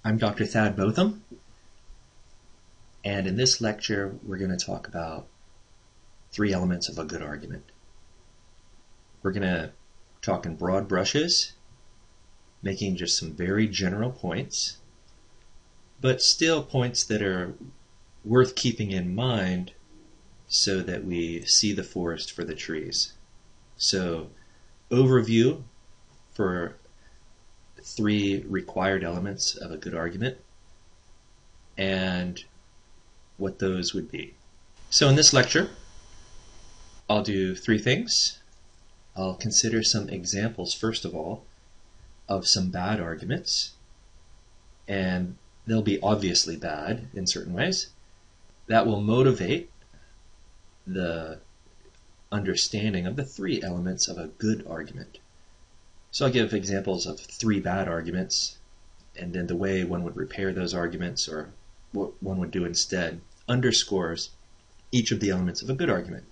I'm Dr. Thad Botham, and in this lecture we're going to talk about three elements of a good argument. We're going to talk in broad brushes, making just some very general points, but still points that are worth keeping in mind so that we see the forest for the trees. So, overview for three required elements of a good argument and what those would be. So in this lecture, I'll do three things. I'll consider some examples, first of all, of some bad arguments, and they'll be obviously bad in certain ways. That will motivate the understanding of the three elements of a good argument. So I'll give examples of three bad arguments, and then the way one would repair those arguments or what one would do instead underscores each of the elements of a good argument.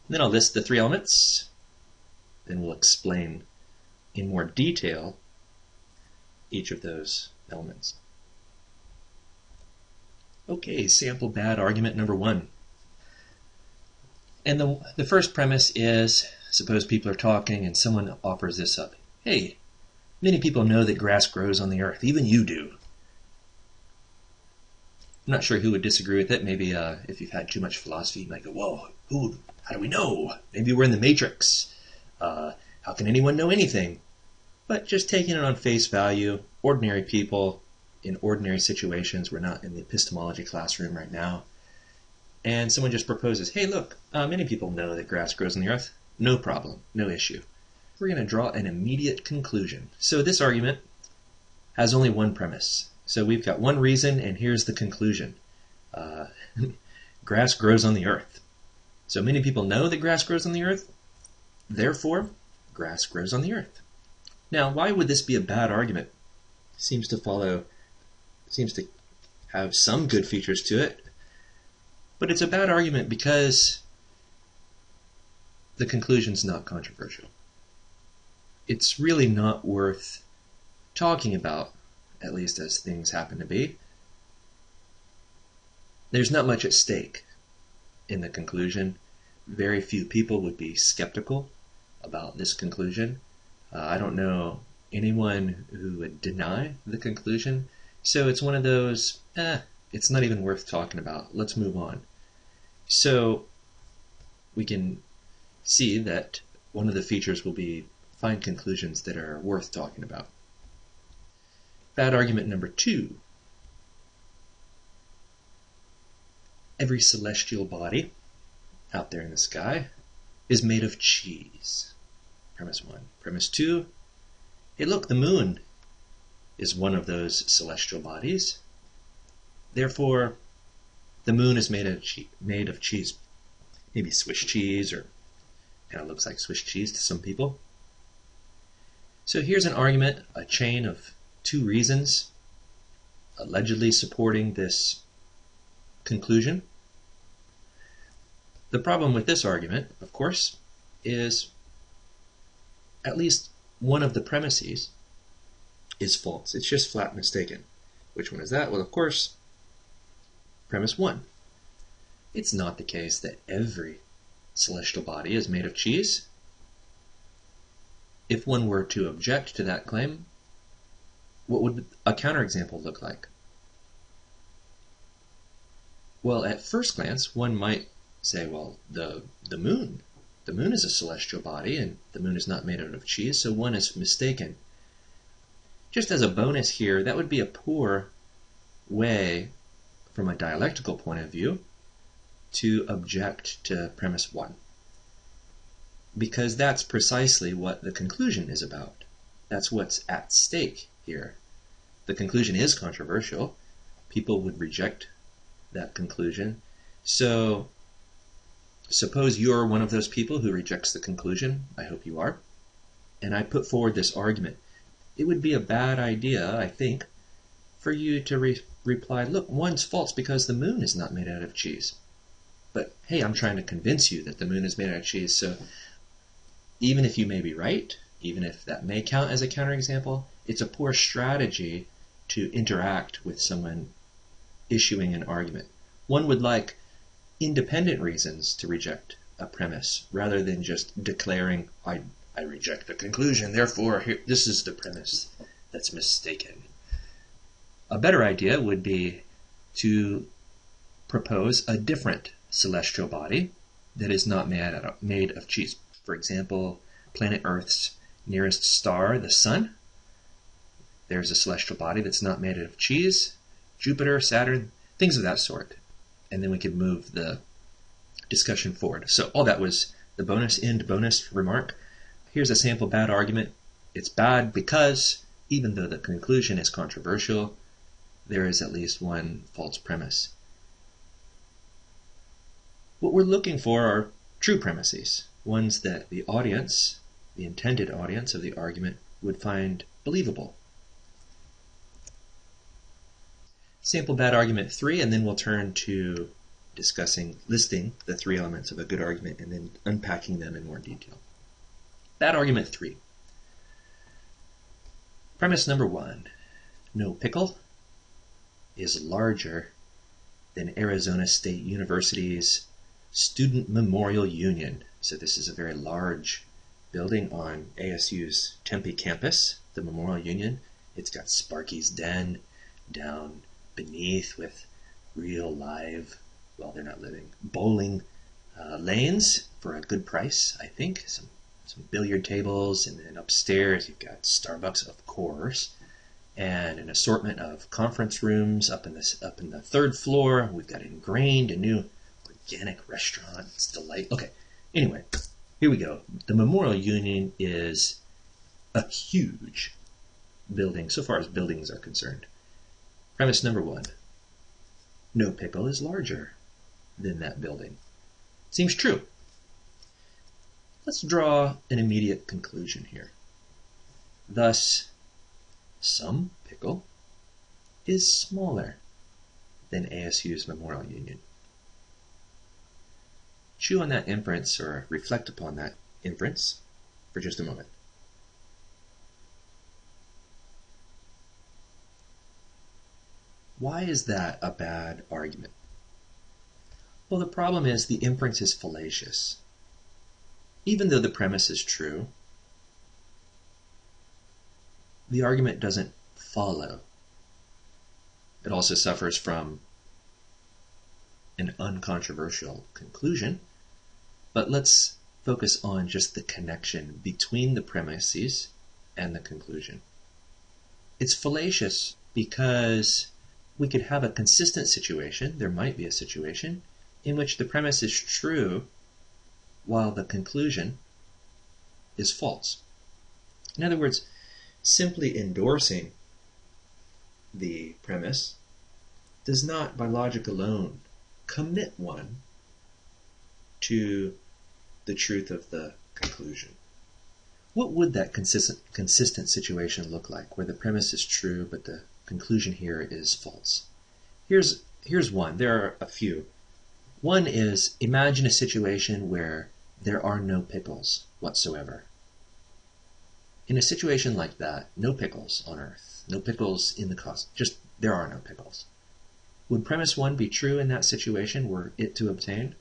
And then I'll list the three elements, then we'll explain in more detail each of those elements. Okay, sample bad argument number one. And the first premise is, suppose people are talking and someone offers this up. Hey, many people know that grass grows on the earth. Even you do. I'm not sure who would disagree with it. Maybe if you've had too much philosophy, you might go, whoa, how do we know? Maybe we're in the Matrix. How can anyone know anything? But just taking it on face value, ordinary people in ordinary situations, we're not in the epistemology classroom right now, and someone just proposes, hey, look, many people know that grass grows on the earth. No problem, no issue. We're going to draw an immediate conclusion. So this argument has only one premise. So we've got one reason, and here's the conclusion. Grass grows on the earth. So many people know that grass grows on the earth. Therefore, grass grows on the earth. Now, why would this be a bad argument? Seems to have some good features to it. But it's a bad argument because the conclusion's not controversial. It's really not worth talking about, at least as things happen to be. There's not much at stake in the conclusion. Very few people would be skeptical about this conclusion. I don't know anyone who would deny the conclusion. So it's one of those, it's not even worth talking about. Let's move on. So we can see that one of the features will be find conclusions that are worth talking about. Bad argument number two. Every celestial body out there in the sky is made of cheese. Premise one. Premise two. Hey, look, the moon is one of those celestial bodies. Therefore, the moon is made of cheese. Maybe Swiss cheese, or kind of looks like Swiss cheese to some people. So here's an argument, a chain of two reasons allegedly supporting this conclusion. The problem with this argument, of course, is at least one of the premises is false. It's just flat mistaken. Which one is that? Well, of course, premise one. It's not the case that every celestial body is made of cheese. If one were to object to that claim, what would a counterexample look like? Well, at first glance, one might say, well, the moon is a celestial body, and the moon is not made out of cheese, so one is mistaken. Just as a bonus here, that would be a poor way, from a dialectical point of view, to object to premise one. Because that's precisely what the conclusion is about. That's what's at stake here. The conclusion is controversial. People would reject that conclusion. So, suppose you're one of those people who rejects the conclusion. I hope you are. And I put forward this argument. It would be a bad idea, I think, for you to reply, look, one's false because the moon is not made out of cheese. But hey, I'm trying to convince you that the moon is made out of cheese, so even if you may be right, even if that may count as a counterexample, it's a poor strategy to interact with someone issuing an argument. One would like independent reasons to reject a premise rather than just declaring, I reject the conclusion, therefore this is the premise that's mistaken. A better idea would be to propose a different celestial body that is not made of cheese. For example, planet Earth's nearest star, the Sun. There's a celestial body that's not made of cheese. Jupiter, Saturn, things of that sort. And then we could move the discussion forward. So all that was the bonus remark. Here's a sample bad argument. It's bad because, even though the conclusion is controversial, there is at least one false premise. What we're looking for are true premises, ones that the audience, the intended audience of the argument, would find believable. Sample bad argument 3, and then we'll turn to listing the 3 elements of a good argument and then unpacking them in more detail. Bad argument 3. Premise number 1. No pickle is larger than Arizona State University's Student Memorial Union. So this is a very large building on ASU's Tempe campus, the Memorial Union. It's got Sparky's Den down beneath with real live, well, they're not living, bowling lanes for a good price, I think. Some billiard tables, and then upstairs you've got Starbucks, of course, and an assortment of conference rooms up in the 3rd floor. We've got Ingrained, a new organic restaurant. It's delightful. Okay, anyway, here we go. The Memorial Union is a huge building, so far as buildings are concerned. Premise number 1. No pickle is larger than that building. Seems true. Let's draw an immediate conclusion here. Thus, some pickle is smaller than ASU's Memorial Union. Chew on that inference, or reflect upon that inference for just a moment. Why is that a bad argument? Well, the problem is the inference is fallacious. Even though the premise is true, the argument doesn't follow. It also suffers from an uncontroversial conclusion. But let's focus on just the connection between the premises and the conclusion. It's fallacious because we could have a consistent situation, there might be a situation, in which the premise is true while the conclusion is false. In other words, simply endorsing the premise does not, by logic alone, commit one to the truth of the conclusion. What would that consistent situation look like, where the premise is true but the conclusion here is false? Here's one. There are a few. One is, imagine a situation where there are no pickles whatsoever. In a situation like that, no pickles on Earth, no pickles in the cosmos, just there are no pickles. Would premise 1 be true in that situation were it to obtain?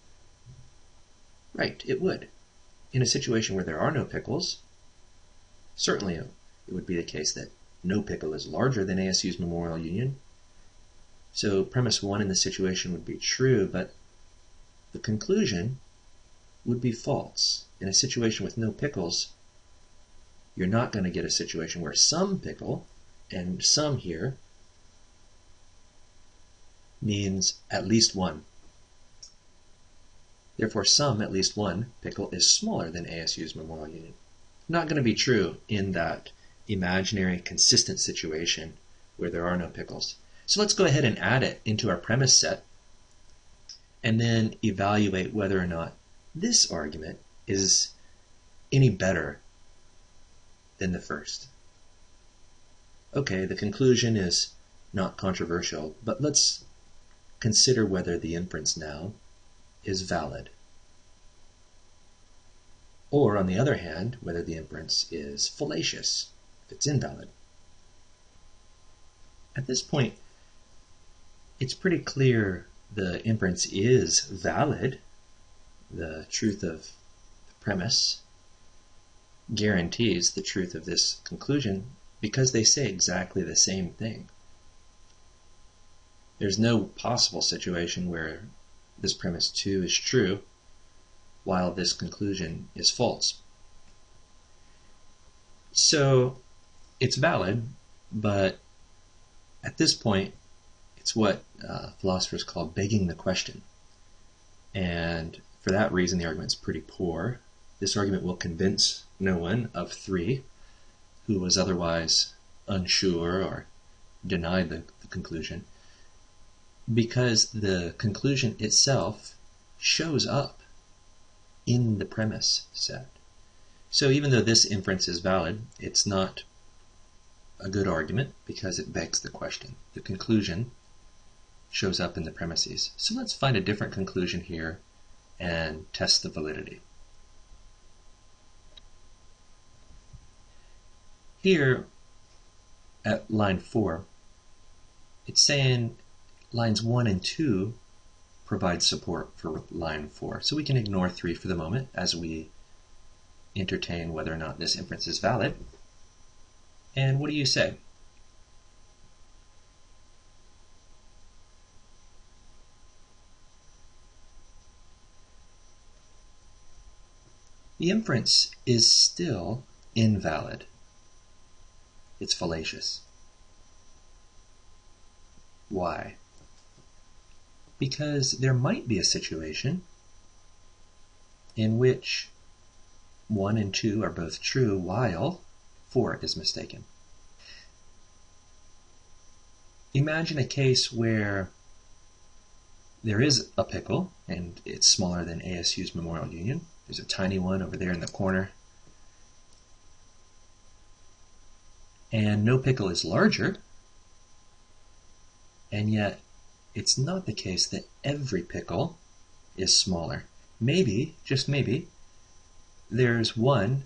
Right, it would. In a situation where there are no pickles, certainly it would be the case that no pickle is larger than ASU's Memorial Union. So premise 1 in the situation would be true, but the conclusion would be false. In a situation with no pickles, you're not going to get a situation where some pickle, and some here, means at least one. Therefore, some, at least one, pickle is smaller than ASU's Memorial Union. Not going to be true in that imaginary, consistent situation where there are no pickles. So let's go ahead and add it into our premise set, and then evaluate whether or not this argument is any better than the first. Okay, the conclusion is not controversial, but let's consider whether the inference now is valid. Or, on the other hand, whether the inference is fallacious, if it's invalid. At this point, it's pretty clear the inference is valid. The truth of the premise guarantees the truth of this conclusion because they say exactly the same thing. There's no possible situation where this premise 2 is true while this conclusion is false. So it's valid, but at this point, it's what philosophers call begging the question. And for that reason, the argument is pretty poor. This argument will convince no one of 3 who was otherwise unsure or denied the conclusion, because the conclusion itself shows up in the premise set. So even though this inference is valid, it's not a good argument because it begs the question. The conclusion shows up in the premises. So let's find a different conclusion here and test the validity. Here at line 4, it's saying lines 1 and 2 provide support for line 4. So we can ignore 3 for the moment as we entertain whether or not this inference is valid. And what do you say? The inference is still invalid. It's fallacious. Why? Because there might be a situation in which 1 and 2 are both true while 4 is mistaken. Imagine a case where there is a pickle and it's smaller than ASU's Memorial Union. There's a tiny one over there in the corner. And no pickle is larger, and yet it's not the case that every pickle is smaller. Maybe, just maybe, there's one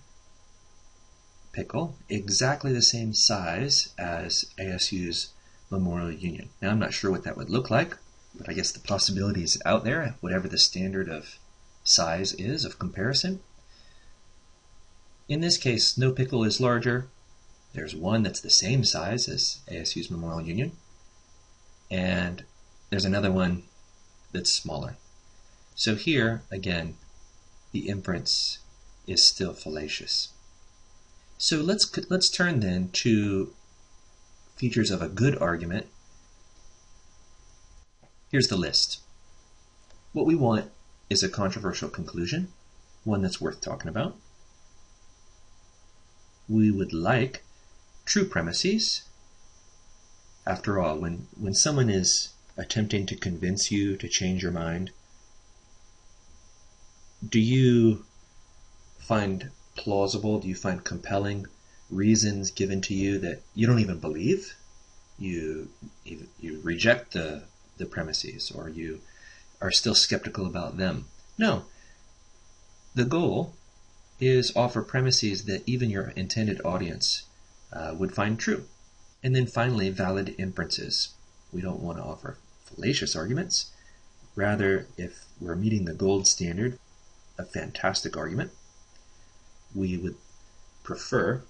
pickle exactly the same size as ASU's Memorial Union. Now I'm not sure what that would look like, but I guess the possibility is out there, whatever the standard of size is of comparison. In this case, no pickle is larger. There's one that's the same size as ASU's Memorial Union, and there's another one that's smaller. So here, again, the inference is still fallacious. So let's turn then to features of a good argument. Here's the list. What we want is a controversial conclusion, one that's worth talking about. We would like true premises. After all, when someone is attempting to convince you to change your mind, do you find plausible, do you find compelling reasons given to you that you don't even believe? You reject the premises, or you are still skeptical about them. No. The goal is offer premises that even your intended audience would find true. And then finally, valid inferences. We don't want to offer fallacious arguments. Rather, if we're meeting the gold standard, a fantastic argument, we would prefer,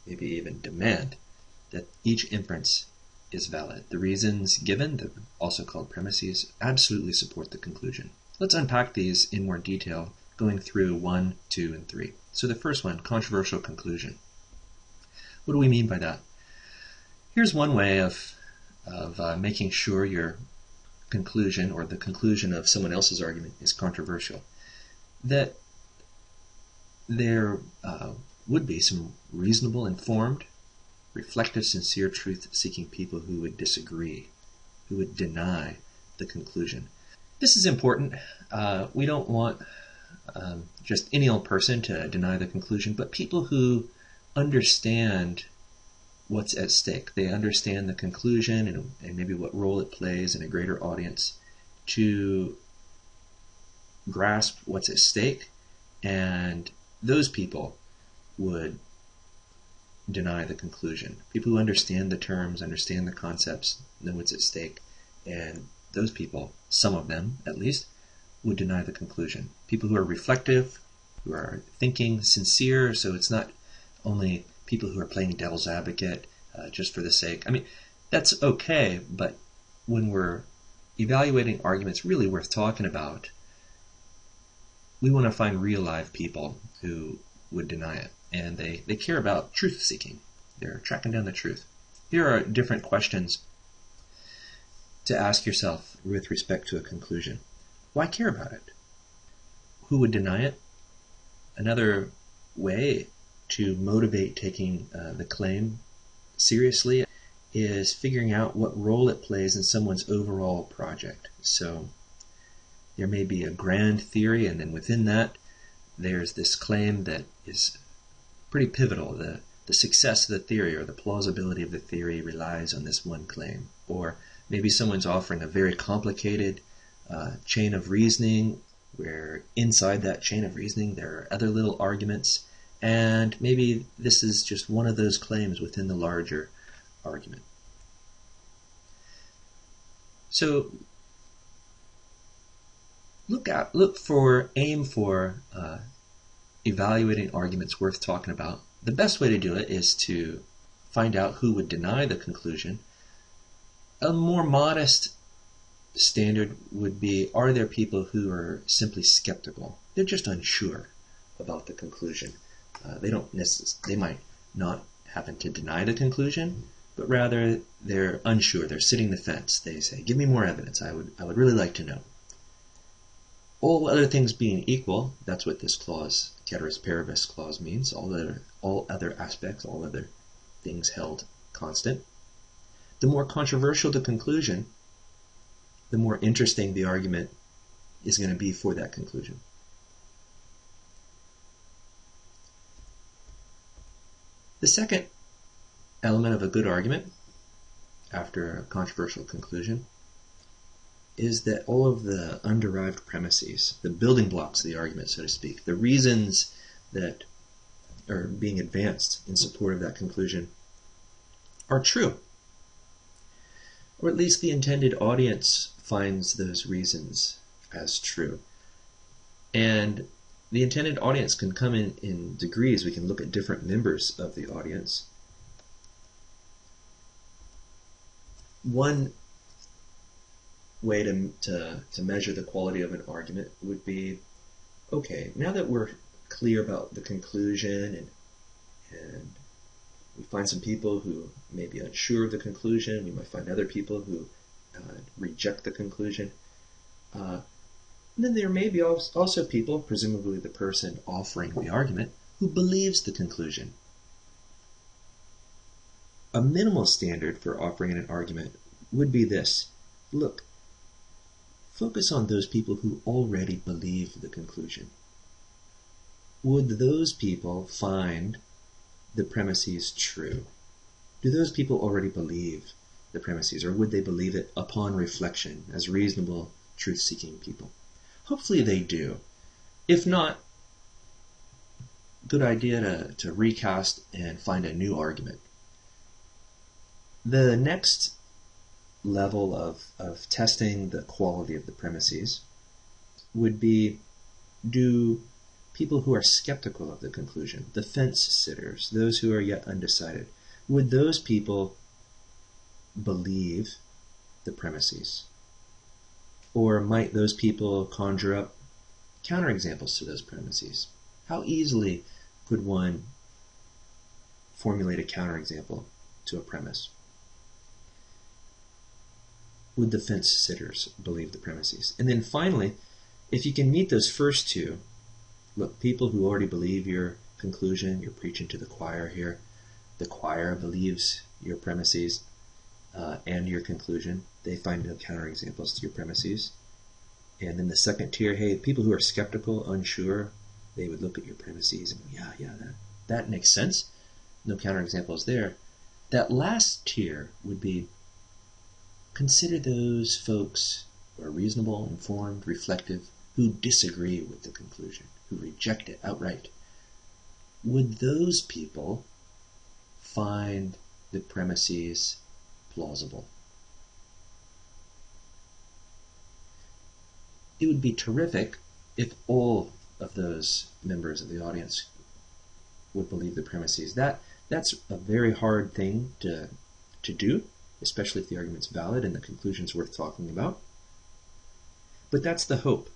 maybe even demand, that each inference is valid. The reasons given, the also called premises, absolutely support the conclusion. Let's unpack these in more detail, going through 1, 2, and 3. So the first one, controversial conclusion. What do we mean by that? Here's one way of making sure your conclusion or the conclusion of someone else's argument is controversial. That there would be some reasonable, informed, reflective, sincere, truth-seeking people who would disagree, who would deny the conclusion. This is important. We don't want just any old person to deny the conclusion, but people who understand what's at stake. They understand the conclusion and maybe what role it plays in a greater audience to grasp what's at stake, and those people would deny the conclusion. People who understand the terms, understand the concepts, know what's at stake, and those people, some of them at least, would deny the conclusion. People who are reflective, who are thinking, sincere, so it's not only people who are playing devil's advocate just for the sake. I mean, that's okay, but when we're evaluating arguments really worth talking about, we want to find real live people who would deny it. And they care about truth seeking. They're tracking down the truth. Here are different questions to ask yourself with respect to a conclusion. Why care about it? Who would deny it? Another way to motivate taking the claim seriously is figuring out what role it plays in someone's overall project. So there may be a grand theory, and then within that there's this claim that is pretty pivotal. The success of the theory or the plausibility of the theory relies on this one claim. Or maybe someone's offering a very complicated chain of reasoning where inside that chain of reasoning there are other little arguments, and maybe this is just one of those claims within the larger argument. So aim for evaluating arguments worth talking about. The best way to do it is to find out who would deny the conclusion. A more modest standard would be, are there people who are simply skeptical? They're just unsure about the conclusion. They might not happen to deny the conclusion, but rather they're unsure. They're sitting the fence. They say, give me more evidence. I would really like to know. All other things being equal, that's what this clause, ceteris paribus clause, means. All other aspects, all other things held constant. The more controversial the conclusion, the more interesting the argument is going to be for that conclusion. The second element of a good argument, after a controversial conclusion, is that all of the underived premises, the building blocks of the argument, so to speak, the reasons that are being advanced in support of that conclusion are true. Or at least the intended audience finds those reasons as true. And the intended audience can come in degrees. We can look at different members of the audience. One way to measure the quality of an argument would be, okay, now that we're clear about the conclusion and we find some people who may be unsure of the conclusion, we might find other people who reject the conclusion. And then there may be also people, presumably the person offering the argument, who believes the conclusion. A minimal standard for offering an argument would be this. Look, focus on those people who already believe the conclusion. Would those people find the premises true? Do those people already believe the premises, or would they believe it upon reflection as reasonable, truth-seeking people? Hopefully they do. If not, good idea to recast and find a new argument. The next level of testing the quality of the premises would be, do people who are skeptical of the conclusion, the fence sitters, those who are yet undecided, would those people believe the premises? Or might those people conjure up counterexamples to those premises? How easily could one formulate a counterexample to a premise? Would the fence sitters believe the premises? And then finally, if you can meet those first two, look, people who already believe your conclusion, you're preaching to the choir here. The choir believes your premises and your conclusion. They find no counterexamples to your premises. And then the second tier, hey, people who are skeptical, unsure, they would look at your premises and go, yeah, that makes sense. No counterexamples there. That last tier would be, consider those folks who are reasonable, informed, reflective, who disagree with the conclusion, who reject it outright. Would those people find the premises plausible. It would be terrific if all of those members of the audience would believe the premises. That's a very hard thing to do, especially if the argument's valid and the conclusion's worth talking about. But that's the hope.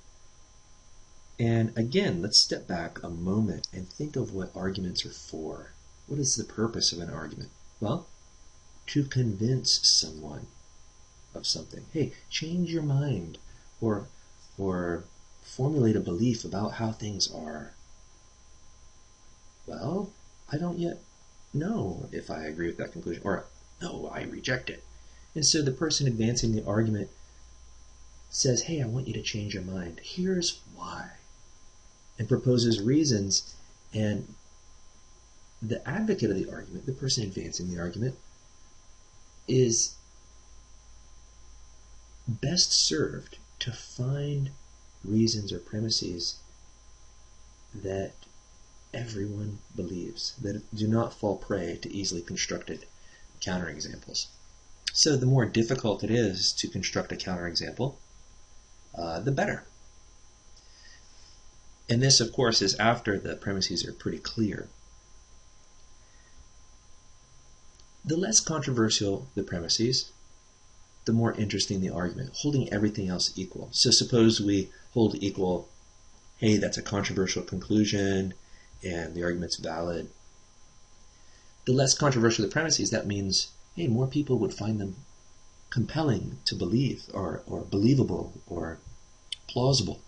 And again, let's step back a moment and think of what arguments are for. What is the purpose of an argument? Well, to convince someone of something. Hey, change your mind, or formulate a belief about how things are. Well, I don't yet know if I agree with that conclusion, or no, I reject it. And so the person advancing the argument says, hey, I want you to change your mind. Here's why. And proposes reasons. And the advocate of the argument, the person advancing the argument, is best served to find reasons or premises that everyone believes, that do not fall prey to easily constructed counterexamples. So the more difficult it is to construct a counterexample, the better. And this, of course, is after the premises are pretty clear. The less controversial the premises, the more interesting the argument, holding everything else equal. So suppose we hold equal, hey, that's a controversial conclusion, and the argument's valid. The less controversial the premises, that means, hey, more people would find them compelling to believe, or believable, or plausible.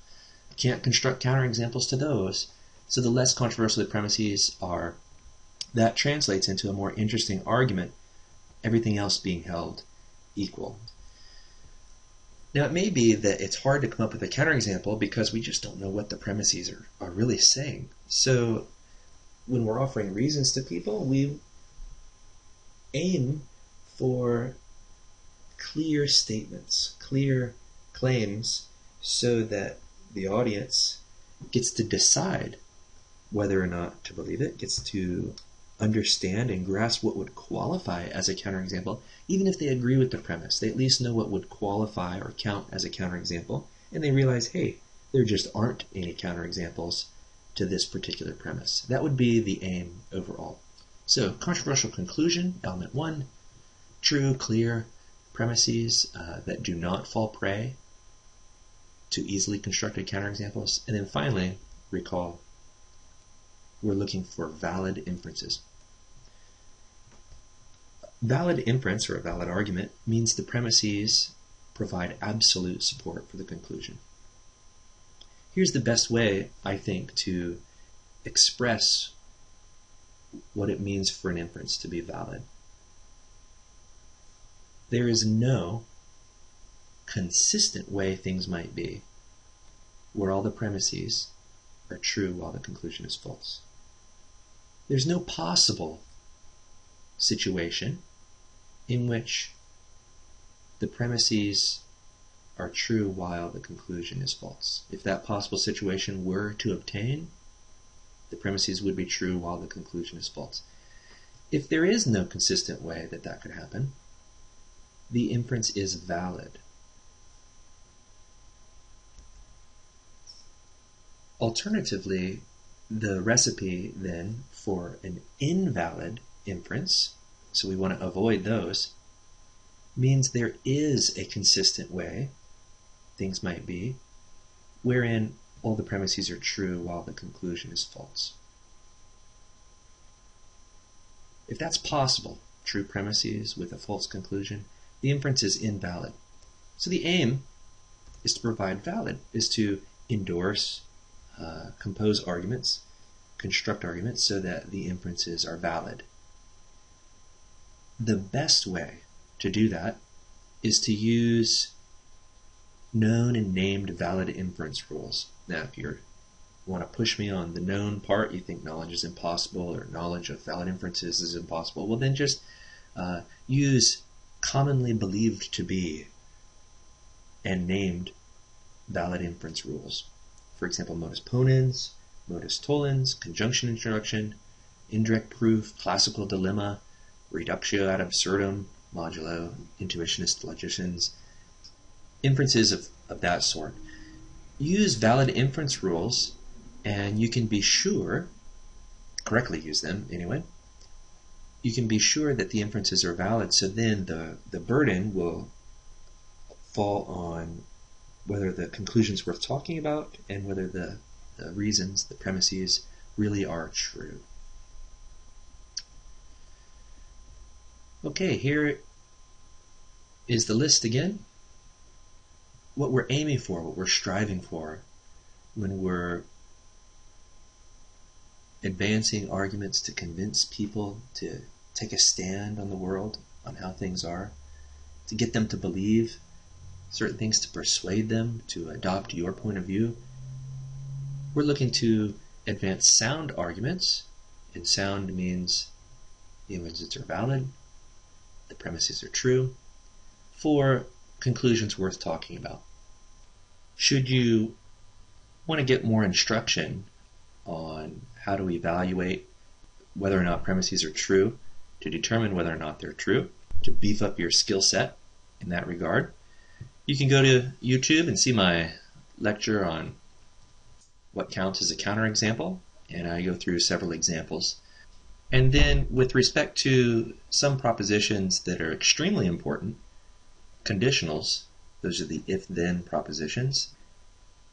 Can't construct counterexamples to those. So the less controversial the premises are, that translates into a more interesting argument, everything else being held equal. Now, it may be that it's hard to come up with a counterexample because we just don't know what the premises are really saying. So when we're offering reasons to people, we aim for clear statements, clear claims, so that the audience gets to decide whether or not to believe it, gets to understand and grasp what would qualify as a counterexample. Even if they agree with the premise, they at least know what would qualify or count as a counterexample, and they realize, hey, there just aren't any counterexamples to this particular premise. That would be the aim overall. So, controversial conclusion, element 1, true, clear premises that do not fall prey to easily constructed counterexamples. And then finally, recall, we're looking for valid inferences. Valid inference, or a valid argument, means the premises provide absolute support for the conclusion. Here's the best way, I think, to express what it means for an inference to be valid. There is no consistent way things might be where all the premises are true while the conclusion is false. There's no possible situation in which the premises are true while the conclusion is false. If that possible situation were to obtain, the premises would be true while the conclusion is false. If there is no consistent way that could happen, the inference is valid. Alternatively, the recipe then for an invalid inference, so we want to avoid those, means there is a consistent way things might be wherein all the premises are true while the conclusion is false. If that's possible, true premises with a false conclusion, the inference is invalid. So the aim is to provide valid, is to endorse, compose arguments, construct arguments so that the inferences are valid. The best way to do that is to use known and named valid inference rules. Now, if you want to push me on the known part, you think knowledge is impossible or knowledge of valid inferences is impossible, well then just use commonly believed to be and named valid inference rules. For example, modus ponens, modus tollens, conjunction introduction, indirect proof, classical dilemma, reductio ad absurdum, modulo, intuitionist logicians, inferences of that sort. Use valid inference rules, and you can be sure, correctly use them anyway, you can be sure that the inferences are valid, so then the burden will fall on whether the conclusion's worth talking about and whether the reasons, the premises, really are true. Okay, here is the list again. What we're aiming for, what we're striving for when we're advancing arguments to convince people to take a stand on the world, on how things are, to get them to believe certain things, to persuade them to adopt your point of view. We're looking to advance sound arguments, and sound means the inferences are valid, the premises are true, for conclusions worth talking about. Should you want to get more instruction on how to evaluate whether or not premises are true, to determine whether or not they're true, to beef up your skill set in that regard, you can go to YouTube and see my lecture on what counts as a counterexample, and I go through several examples. And then with respect to some propositions that are extremely important, conditionals, those are the if-then propositions,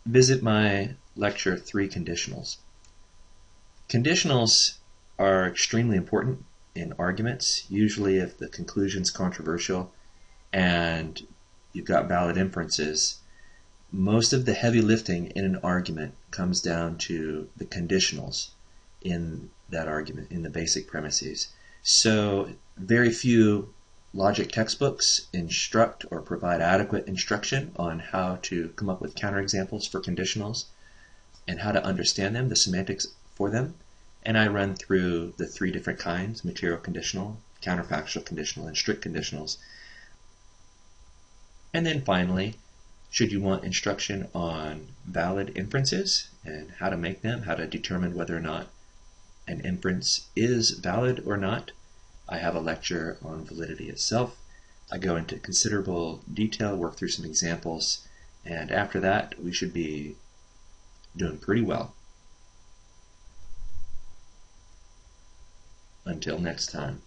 visit my lecture 3 Conditionals. Conditionals are extremely important in arguments, usually if the conclusion's controversial and you've got valid inferences. Most of the heavy lifting in an argument comes down to the conditionals in that argument, in the basic premises. So very few logic textbooks instruct or provide adequate instruction on how to come up with counterexamples for conditionals and how to understand them, the semantics for them. And I run through the 3 different kinds: material conditional, counterfactual conditional, and strict conditionals. And then finally, should you want instruction on valid inferences and how to make them, how to determine whether or not an inference is valid or not, I have a lecture on validity itself. I go into considerable detail, work through some examples, and after that we should be doing pretty well. Until next time.